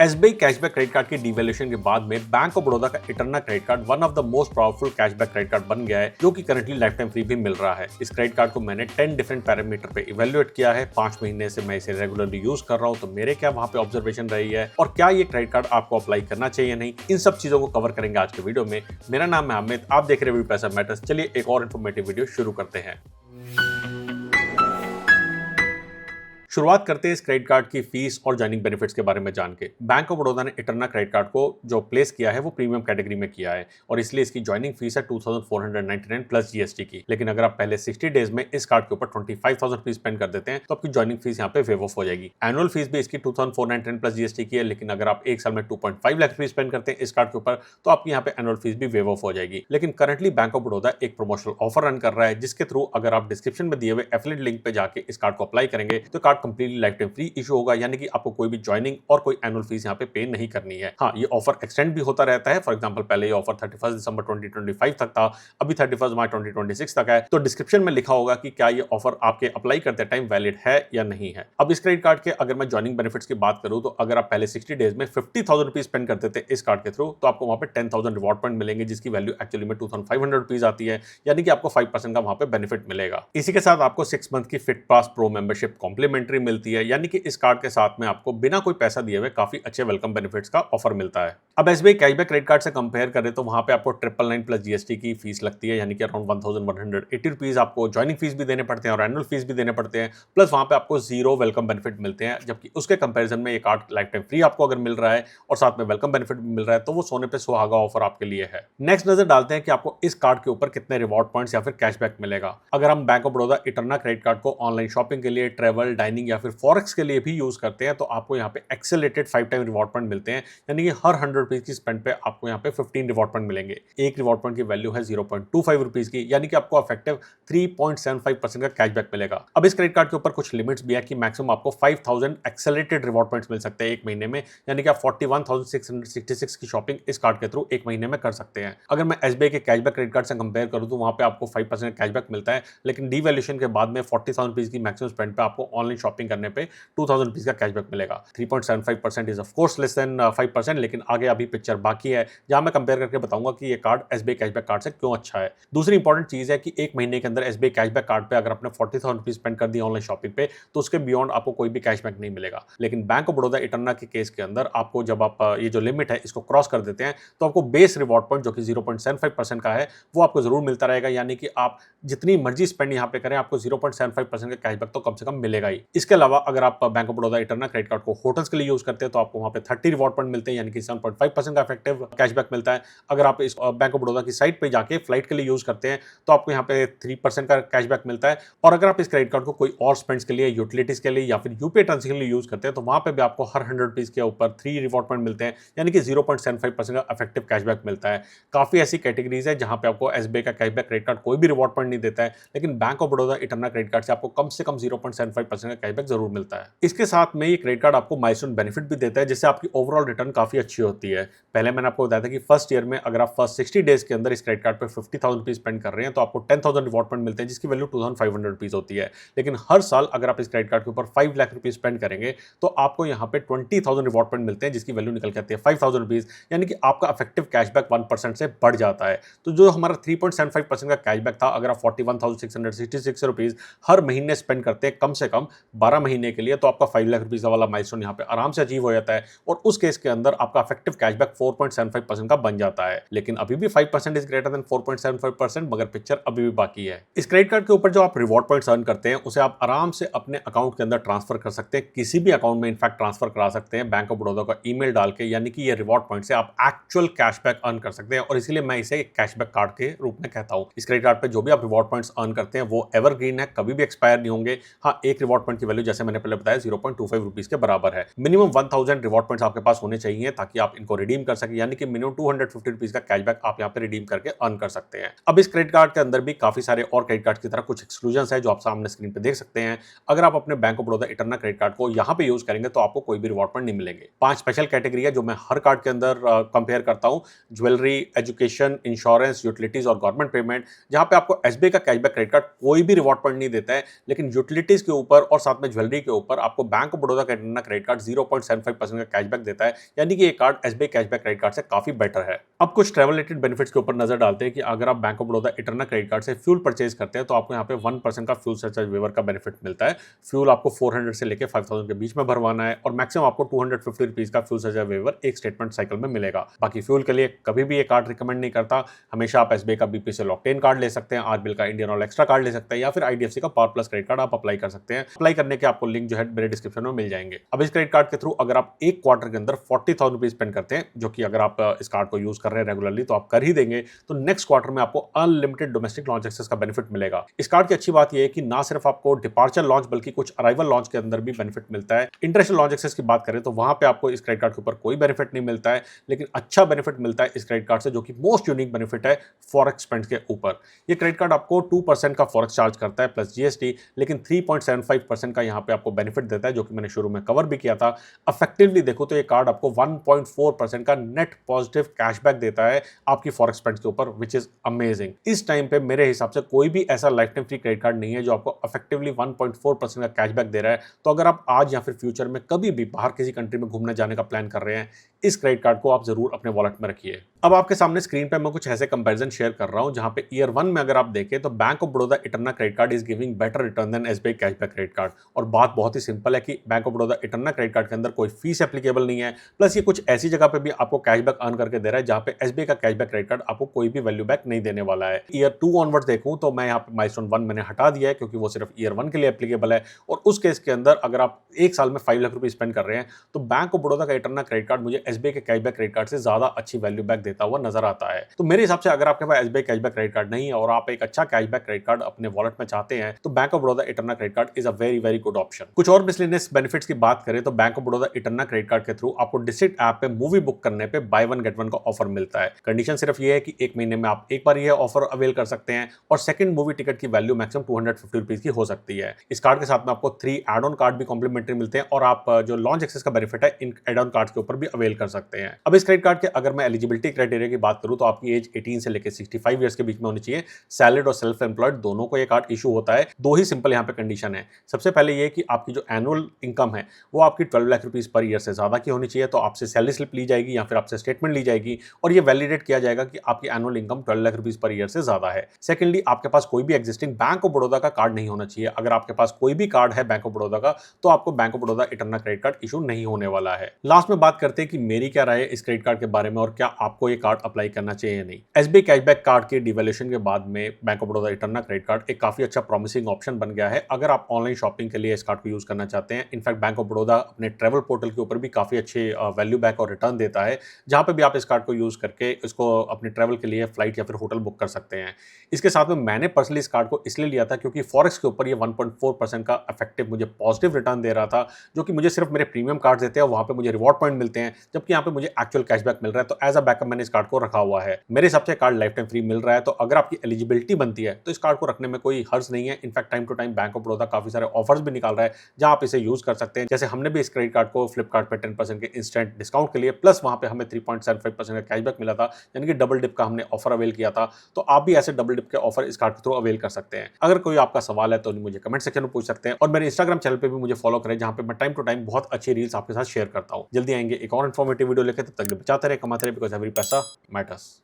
SBI cashback credit card की devaluation के बाद में बैंक ऑफ बड़ौदा का Eterna credit card one of the most powerful cashback credit card बन गया है, जो कि करंटली लाइफ टाइम फ्री भी मिल रहा है। इस क्रेडिट कार्ड को मैंने 10 डिफरेंट पैरामीटर पे इवैल्यूएट किया है। 5 महीने से मैं इसे रेगुलरली यूज कर रहा हूं, तो मेरे क्या वहां पे ऑब्जर्वेशन रही है और क्या ये क्रेडिट कार्ड आपको अप्लाई करना चाहिए नहीं, इन सब चीजों को कवर करेंगे आज के वीडियो में। मेरा नाम है अमित, आप देख रहे हैं पैसा मैटर्स। चलिए एक और इन्फॉर्मेटिव वीडियो शुरू करते हैं। शुरुआत करते हैं इस क्रेडिट कार्ड की फीस और ज्वाइनिंग बेनिफिट्स के बारे में जान के। बैंक ऑफ बड़ौदा ने इटर्ना क्रेडिट कार्ड को जो प्लेस किया है वो प्रीमियम कैटेगरी में किया है और इसलिए इसकी ज्वाइनिंग फीस है 2499 प्लस जीएसटी की। लेकिन अगर आप पहले 60 डेज में इस कार्ड के ऊपर 25,000 रुपीज स्पेंड कर देते हैं तो आपकी ज्वाइनिंग फीस यहाँ पे वेव ऑफ हो जाएगी। एनुअल फीस भी इसकी 2499 प्लस जीएसटी की है, लेकिन अगर आप एक साल में 2.5 लाख रुपीज स्पेंड करते हैं इस कार्ड के ऊपर तो आपकी यहाँ पे एनुअल फीस भी वेव ऑफ हो जाएगी। लेकिन करंटली बैंक ऑफ बड़ौदा एक प्रमोशनल ऑफर रन कर रहा है, जिसके थ्रू अगर आप डिस्क्रिप्शन में दिए हुए एफिलिएट लिंक पे जाके इस कार्ड को अप्लाई करेंगे तो card completely life time free issue होगा, यानी कि आपको कोई भी ज्वाइनिंग और कोई एनुअल फीस यहाँ पे नहीं करनी है। हाँ, ये ऑफर एक्सटेंड भी होता रहता है। फॉर एग्जांपल पहले ये ऑफर 31 दिसंबर 2025 तक था, अभी 31 मार्च 2026 तक है। तो डिस्क्रिप्शन में लिखा होगा कि क्या ये ऑफर आपके अप्लाई करते टाइम वैलिड है या नहीं है। अब इस क्रेडिट कार्ड के अगर मैं ज्वाइनिंग बेनिफिट्स की बात करूं तो अगर आप पहले 60 डेज में 50,000 रुपीज स्पेंड करते थे इस कार्ड के थ्रू तो आपको वहां पे 10,000 रिवॉर्ड पॉइंट मिलेंगे, जिसकी वैल्यू एक्चुअली में 2,500 रुपीज आती है, यानी कि आपको 5% का वहां पे बेनिफिट मिलेगा। इसी के साथ आपको 6 मंथ की fit pass pro membership complementary मिलती है, यानी कि इस कार्ड के साथ में आपको बिना कोई पैसा दिए हुए काफी अच्छे वेलकम बेनिफिट्स का ऑफर मिलता है। अब एसबीआई कैशबैक क्रेडिट कार्ड से कंपेयर करें तो वहां पे आपको 999 प्लस जीएसटी की फीस लगती है, यानी कि अराउंड 1180 रुपीज आपको ज्वाइनिंग फीस भी देने पड़ते हैं और एनुअल फीस भी देने पड़ते हैं, प्लस वहां पे आपको जीरो वेलकम बेनिफिट मिलते हैं। जबकि उसके कंपेरिजन में ये कार्ड लाइफ टाइम फ्री आपको अगर मिल रहा है और साथ में वेलकम बेनिफिट भी मिल रहा है तो वो सोने पे सुहागा ऑफर आपके लिए है। नेक्स्ट नजर डालते हैं कि आपको इस कार्ड के ऊपर कितने रिवॉर्ड पॉइंट्स या फिर कैशबैक मिलेगा। अगर हम bank of Baroda Eterna credit card को ऑनलाइन शॉपिंग के लिए, ट्रेवल, डाइनिंग या फिर फॉरेक्स के लिए भी यूज करते हैं तो आपको यहाँ पे एक्सेलरेटेड 5 टाइम रिवॉर्ड पॉइंट मिलते हैं, यानी कि हर 100 रुपीज की स्पेंड पे आपको यहाँ पे 15 रिवॉर्ड पॉइंट मिलेंगे। एक रिवॉर्ड पॉइंट की वैल्यू है 0.25 रुपीज की, यानी कि आपको इफेक्टिव 3.75% का कैशबैक मिलेगा। अब इस क्रेडिट कार्ड के ऊपर कुछ लिमिट्स भी है कि मैक्सिमम आपको 5,000 एक्सेलरेटेड रिवॉर्ड पॉइंट्स मिल सकते हैं एक महीने में, यानी कि आप 41,666 की शॉपिंग इस कार्ड के थ्रू एक महीने में कर सकते हैं। अगर मैं एसबीआई के कैशबैक क्रेडिट कार्ड से कंपेयर करूं तो वहां पे आपको 5% कैशबैक मिलता है, लेकिन डीवैल्यूएशन के बाद में 40,000 रुपीज की मैक्सिमम स्पेंड पे आपको ऑनलाइन शॉपिंग करने पे 2,000 रुपीज का कैशबैक मिलेगा। 3.75% is of course less than 5%, लेकिन आगे अभी पिक्चर बाकी है जहां मैं कंपेयर करके बताऊंगा कि ये कार्ड एसबीआई कैशबैक कार्ड से क्यों अच्छा है। दूसरी इंपॉर्टेंट चीज है कि एक महीने के अंदर एसबीआई कैशबैक कार्ड पे अगर आपने 40,000 रुपीज स्पेंड कर दिया ऑनलाइन शॉपिंग पे तो उसके बियॉन्ड आपको कोई भी कैशबैक नहीं मिलेगा। लेकिन बैंक ऑफ बड़ौदा इटर्ना के केस के अंदर आपको जब आप ये जो लिमिट है इसको क्रॉस कर देते हैं तो आपको बेस रिवॉर्ड पॉइंट जो कि 0.75% का है वो आपको जरूर मिलता रहेगा, यानी कि आप जितनी मर्जी स्पेंड यहाँ पे करें आपको 0.75% का कैशबैक तो कम से कम मिलेगा ही। इसके अलावा अगर आप bank of Baroda Eterna credit card को होटल्स के लिए यूज करते हैं तो आपको वहां पे 30 रिवॉर्ड पॉइंट मिलते हैं, यानी कि 7.5% का इफेक्टिव कैशबैक मिलता है। अगर आप इस बैंक ऑफ बड़ौदा की साइट पे जाके फ्लाइट के लिए यूज करते हैं तो आपको यहाँ पे 3% का कैशबैक मिलता है। और अगर आप इस क्रेडिट कार्ड को कोई और स्पेंड्स के लिए, यूटिलिटीज के लिए या फिर यूपीआई ट्रांजेक्शन के लिए यूज करते हैं तो वहां पे भी आपको हर 100 रुपीज के ऊपर 3 रिवॉर्ड पॉइंट मिलते हैं, यानी कि 0.75% का इफेक्टिव कैशबैक मिलता है। काफी ऐसी कैटेगरीज है जहां पे आपको एसबीआई का कैशबैक क्रेडिट कार्ड कोई भी रिवॉर्ड पॉइंट नहीं देता है, लेकिन bank of Baroda Eterna credit card से आपको कम से कम 0.75% का कैशबैक जरूर मिलता है। इसके साथ में ये क्रेडिट कार्ड आपको माइलस्टोन बेनिफिट भी देता है, जिससे आपकी ओवरऑल रिटर्न काफी अच्छी होती है। पहले मैंने आपको बताया था कि फर्स्ट ईयर में अगर आप फर्स्ट 60 डेज के अंदर इस क्रेडिट कार्ड पे 50,000 रुपीज स्पेंड कर रहे हैं तो आपको 10,000 रिवॉर्ड पॉइंट मिलते हैं, जिसकी वैल्यू 2,500 रुपीज होती है। लेकिन हर साल अगर आप इस क्रेडिट कार्ड के ऊपर 5 लाख रुपीज स्पेंड करेंगे तो आपको यहाँ पे 20,000 रिवॉर्ड पॉइंट मिलते हैं, जिसकी वैल्यू निकल के आती है 5,000 रुपीज, यानी कि आपका इफेक्टिव कैशबैक 1% से बढ़ जाता है। तो जो हमारा 3.75% का कैशबैक था, अगर आप 41,666 रुपीज हर महीने स्पेंड करते हैं कम से कम 12 महीने के लिए तो आपका 5 लाख रुपीज वाला माइलस्टोन यहाँ पे आराम से अचीव हो जाता है और उस केस के अंदर आपका इफेक्टिव कैशबैक 4.75% का बन जाता है। लेकिन अभी भी 5% इज ग्रेटर देन 4.75%, मगर पिक्चर अभी भी बाकी है। इस क्रेडिट कार्ड के ऊपर जो आप रिवॉर्ड पॉइंट्स अर्न करते हैं उसे आप आराम से अपने अकाउंट के अंदर ट्रांसफर कर सकते हैं, किसी भी अकाउंट में इनफैक्ट ट्रांसफर करा सकते हैं बैंक ऑफ बड़ौदा का ईमेल डाल के, यानी कि ये रिवॉर्ड पॉइंट से आप एक्चुअल कैशबैक अर्न कर सकते हैं और इसीलिए मैं इसे कैशबैक कार्ड के रूप में कहता हूं। इस क्रेडिट कार्ड पे जो भी आप रिवॉर्ड पॉइंट्स अर्न करते हैं वो एवरग्रीन है, कभी भी एक्सपायर नहीं होंगे। हाँ, एक रिवॉर्ड पॉइंट की वैल्यू जैसे मैंने पहले बताया 0.25 रुपीज के बराबर है। मिनिमम 1000 रिवॉर्ड पॉइंट्स आपके पास होने चाहिए ताकि आप इन इनको रिडीम कर सकें, यानी कि मिनिमम 250 रुपीज का कैशबैक आप यहाँ पे रिडीम करके अर्न कर सकते हैं। अब इस क्रेडिट कार्ड के अंदर भी काफी सारे और क्रेडिट कार्ड की तरह कुछ एक्सक्लूजन है जो आप सामने स्क्रीन पे देख सकते हैं। अगर आप अपने bank of Baroda Eterna credit card को यहाँ पे यूज करेंगे तो आपको कोई भी रिवॉर्ड पॉइंट नहीं मिलेंगे। 5 स्पेशल कैटेगरी है जो मैं हर कार्ड के अंदर कंपेयर करता हूँ, ज्वेलरी, एजुकेशन, इंश्योरेंस, यूटिलिटीज और गवर्नमेंट पेमेंट, जहां पे आपको एसबीआई का कैशबैक क्रेडिट कार्ड कोई भी रिवॉर्ड पॉइंट नहीं देता है, लेकिन यूटिलिटीज के ऊपर और साथ में ज्वेलरी के ऊपर आपको बैंक ऑफ बड़ौदा का इटर्ना क्रेडिट कार्ड 0.75% का कैशबैक देता है, यानी कि ये card SBI cashback credit card से काफी बेटर है। अब कुछ ट्रैवल रिलेटेड बेनिफिट्स के ऊपर नजर डालते हैं कि अगर आप bank of Baroda Eterna credit card से फ्यूल परचेज करते हैं तो आपको यहाँ पे 1% का फ्यूल सरचार्ज वेवर का बेनिफिट मिलता है। फ्यूल आपको 400 से लेकर 5000 के बीच में भरवाना है और मैक्सिमम आपको 250 रुपीज का फ्यूल सरचार्ज वेवर एक स्टेटमेंट साइकिल में मिलेगा। बाकी फ्यूल के लिए कभी भी ये कार्ड रिकमेंड नहीं करता। हमेशा आप एसबीआई का बीपीसीएल ऑक्टेन कार्ड ले सकते हैं, आरबीएल का इंडियन ऑयल एक्स्ट्रा कार्ड ले सकते हैं, या फिर आईडीएफसी का पावर प्लस क्रेडिट कार्ड आप अप्लाई कर सकते हैं। अप्लाई करने के आपको लिंक जो है मेरे डिस्क्रिप्शन में मिल जाएंगे। अब इस क्रेडिट कार्ड के थ्रू अगर आप एक क्वार्टर के अंदर 40,000 रुपीज स्पेंड करते हैं, जो कि अगर आप इस कार्ड को यूज कर रहे हैं रेगुलरली तो आप कर ही देंगे, तो नेक्स्ट क्वार्टर में आपको अनलिमिटेड डोमेस्टिक लॉन्च एक्सेस का बेनिफिट मिलेगा। इस कार्ड की अच्छी बात यह है कि ना सिर्फ आपको डिपार्चर लॉन्च बल्कि कुछ अराइवल लॉन्च के अंदर भी बेनिफिट मिलता है। इंटरनेशनल लॉन्च एक्सेस की बात करें तो वहां पे आपको इस क्रेडिट कार्ड के ऊपर कोई बेनिफिट नहीं मिलता है, लेकिन अच्छा बेनिफिट मिलता है इस क्रेडिट कार्ड से, जो कि मोस्ट यूनिक बेनिफिट है फॉरेक्स स्पेंड के ऊपर। ये क्रेडिट कार्ड आपको 2% का फॉरेक्स चार्ज करता है प्लस जीएसटी, लेकिन 3.75% का यहाँ पे आपको बेनिफिट देता है, जो कि मैंने शुरू में कवर भी किया था। इफेक्टिवली देखो तो ये कार्ड आपको 1.4% का नेट पॉजिटिव कैशबैक देता है आपकी फॉरेक्स स्पेंड के ऊपर, विच इज अमेजिंग। इस टाइम पे मेरे हिसाब से कोई भी ऐसा life time free credit card नहीं है जो आपको इफेक्टिवली 1.4% का कैशबैक दे रहा है। तो अगर आप आज या फिर फ्यूचर में कभी भी बाहर किसी कंट्री में घूमने जाने का प्लान कर रहे हैं, इस क्रेडिट कार्ड को आप जरूर अपने वॉलेट में रखिए। अब आपके सामने स्क्रीन पे मैं कुछ ऐसे कंपैरिजन शेयर कर रहा हूं जहां पे ईयर 1 में अगर आप देखें तो bank of Baroda Eterna credit card is giving better return than SBI cashback credit card. और बात बहुत ही सिंपल है कि bank of Baroda Eterna credit card के अंदर कोई फीस एप्लीकेबल नहीं है, प्लस ये कुछ ऐसी जगह पे भी आपको कैशबैक अर्न करके दे रहा है जहां पे एसबीआई का कैशबैक क्रेडिट कार्ड आपको कोई भी वैल्यू बैक नहीं देने वाला है। ईयर 2 ऑनवर्ड देखूं तो मैं यहाँ पे माइलस्टोन 1 मैंने हटा दिया है क्योंकि वो सिर्फ ईयर 1 के लिए एप्लीकेबल है, और उस केस के अंदर अगर आप एक साल में 5 लाख रुपए स्पेंड कर रहे हैं तो बैंक ऑफ बड़ौदा का इटर्ना क्रेडिट कार्ड मुझे एसबीआई के कैशबैक क्रेडिट कार्ड से ज्यादा अच्छी वैल्यू बैक देता हुआ नजर आता है। तो मेरे हिसाब से अगर आपके पास एसबीआई कैशबैक क्रेडिट कार्ड नहीं है और आप एक अच्छा कैशबैक क्रेडिट कार्ड अपने वॉलेट में चाहते हैं तो bank of Baroda Eterna credit card is a very very good option. कुछ और मिसलेनियस बेनिफिट्स की बात करें तो bank of Baroda Eterna credit card के थ्रू आपको डिस्ट्रिक्ट ऐप पे मूवी बुक करने पे बाय वन गेट वन का ऑफर मिलता है। कंडीशन सिर्फ ये है कि एक महीने में आप एक बार यह ऑफर अवेल कर सकते हैं और सेकंड मूवी टिकट की वैल्यू मैक्सिमम 250 रुपीज की हो सकती है। इस कार्ड के साथ में आपको 3 एड ऑन कार्ड भी कॉम्प्लीमेंट्री मिलते हैं और आप जो लॉन्च एक्सेस का बेनिफिट है इन एड ऑन कार्ड के ऊपर भी अवेल कर सकते हैं। अब इस क्रेडिट कार्ड के अगर मैं एलिजिबिलिटी क्राइटेरिया की बात करूं तो आपकी एज 18 से लेकर 65 ईयर्स के बीच में होनी चाहिए। सैलरीड और सेल्फ एम्प्लॉयड दोनों को ये कार्ड इशू होता है। दो ही सिंपल यहाँ पे कंडीशन है। सबसे पहले ये कि आपकी जो एनुअल इनकम है वो आपकी 12 लाख रुपीज पर ईयर से ज्यादा की होनी चाहिए, तो आपसे सैलरी स्लिप ली जाएगी या फिर आपसे स्टेटमेंट ली जाएगी और ये वैलिडेट किया जाएगा कि आपकी annual income 12 lakh rupees per year से ज्यादा है। सेकंडली, आपके पास कोई भी एग्जिस्टिंग बैंक ऑफ बड़ौदा का कार्ड नहीं होना चाहिए। अगर आपके पास कोई भी कार्ड है बैंक ऑफ बड़ौदा का तो आपको bank of Baroda Eterna credit card issue नहीं होने वाला है। लास्ट में बात करते हैं कि मेरी क्या राय है इस क्रेडिट कार्ड के बारे में और क्या आपको ये कार्ड अप्लाई करना चाहिए या नहीं। एसबीआई कैशबैक कार्ड के डिवैल्यूएशन के बाद में bank of Baroda Eterna credit card एक काफी अच्छा प्रॉमिसिंग ऑप्शन बन गया है अगर आप ऑनलाइन शॉपिंग के लिए इस कार्ड को यूज करना चाहते हैं। इनफैक्ट बैंक ऑफ बड़ौदा अपने ट्रैवल पोर्टल के ऊपर भी काफी अच्छे वैल्यू बैक और रिटर्न देता है, जहां पे भी आप इस कार्ड को यूज करके इसको अपने ट्रैवल के लिए फ्लाइट या फिर होटल बुक कर सकते हैं। इसके साथ में मैंने पर्सनली इस कार्ड को इसलिए लिया था क्योंकि फॉरेक्स के ऊपर ये 1.4% का इफेक्टिव मुझे पॉजिटिव रिटर्न दे रहा था, जो कि मुझे सिर्फ मेरे प्रीमियम कार्ड देते हैं, वहां पे मुझे रिवॉर्ड पॉइंट मिलते हैं, जबकि यहाँ पे मुझे एक्चुअल कैशबैक मिल रहा है। तो एज अ बैकअप मैंने इस कार्ड को रखा हुआ है। मेरे हिसाब से कार्ड लाइफ टाइम फ्री मिल रहा है, तो अगर आपकी एलिजिबिलिटी बनती है तो इस कार्ड को रखने में कोई हर्ज नहीं है। In fact time to time bank of Baroda काफी सारे ऑफर्स भी निकाल रहा है जहां आप इसे यूज कर सकते हैं। जैसे हमने भी इस क्रेडिट कार्ड को फ्लिपकार्ट पे 10% के इंस्टेंट डिस्काउंट के लिए प्लस वहां पे हमें 3.75% का कैशबैक मिला था, यानी कि डबल डिप का हमने ऑफर अवेल किया था। तो आप भी ऐसे डबल डिप के ऑफर इस कार्ड के थ्रू अवेल कर सकते हैं। अगर कोई आपका सवाल है तो मुझे कमेंट सेक्शन में पूछ सकते हैं और मेरे इंस्टाग्राम चैनल पे भी मुझे फॉलो करें, जहां पे मैं टाइम टू टाइम बहुत अच्छी रील्स आपके साथ शेयर करता हूं। जल्दी आएंगे एक और इन्फॉर्मेटिव वीडियो लेकर, तब तक बचाते रहे, कमाते रहे, बिकॉज एवरी पैसा मैटर्स।